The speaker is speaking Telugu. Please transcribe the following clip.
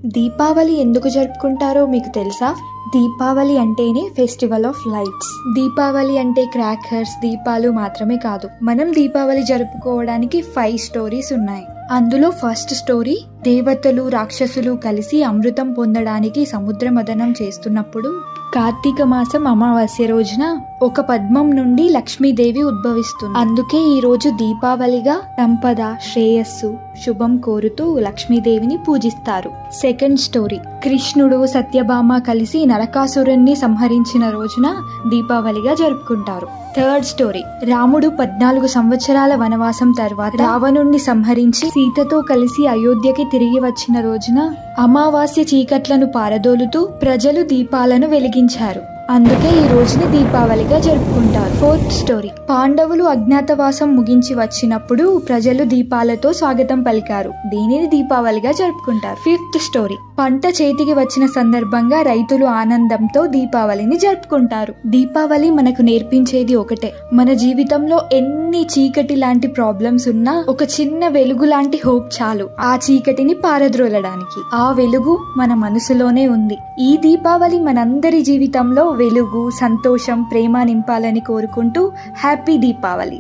దీపావళి ఎందుకు జరుపుకుంటారో మీకు తెలుసా? దీపావళి అంటేనే ఫెస్టివల్ ఆఫ్ లైట్స్. దీపావళి అంటే క్రాకర్స్, దీపాలు మాత్రమే కాదు. మనం దీపావళి జరుపుకోవడానికి 5 స్టోరీస్ ఉన్నాయి. అందులో ఫస్ట్ స్టోరీ, దేవతలు రాక్షసులు కలిసి అమృతం పొందడానికి సముద్ర మథనం చేస్తున్నప్పుడు కార్తీక మాసం అమావాస్య రోజున ఒక పద్మం నుండి లక్ష్మీదేవి ఉద్భవిస్తుంది. అందుకే ఈ రోజు దీపావళిగా సంపద, శ్రేయస్సు, శుభం కోరుతూ లక్ష్మీదేవిని పూజిస్తారు. సెకండ్ స్టోరీ, కృష్ణుడు సత్యభామ కలిసి నరకాసురుణ్ణి సంహరించిన రోజున దీపావళిగా జరుపుకుంటారు. థర్డ్ స్టోరీ, రాముడు 14 సంవత్సరాల వనవాసం తర్వాత రావణుణ్ణి సంహరించి సీతతో కలిసి అయోధ్యకి తిరిగి వచ్చిన రోజున అమావాస్య చీకట్లను పారదోలుతూ ప్రజలు దీపాలను వెలిగించారు. అందుకే ఈ రోజుని దీపావళిగా జరుపుకుంటారు. ఫోర్త్ స్టోరీ, పాండవులు అజ్ఞాతవాసం ముగించి వచ్చినప్పుడు ప్రజలు దీపాలతో స్వాగతం పలికారు. దీనిని దీపావళిగా జరుపుకుంటారు. ఫిఫ్త్ స్టోరీ, పంట చేతికి వచ్చిన సందర్భంగా రైతులు ఆనందంతో దీపావళిని జరుపుకుంటారు. దీపావళి మనకు నేర్పించేది ఒకటే, మన జీవితంలో ఎన్ని చీకటి లాంటి ప్రాబ్లమ్స్ ఉన్నా ఒక చిన్న వెలుగు లాంటి హోప్ చాలు ఆ చీకటిని పారద్రోలడానికి. ఆ వెలుగు మన మనసులోనే ఉంది. ఈ దీపావళి మనందరి జీవితంలో వెలుగు, సంతోషం, ప్రేమ నింపాలని కోరుకుంటూ హ్యాపీ దీపావళి.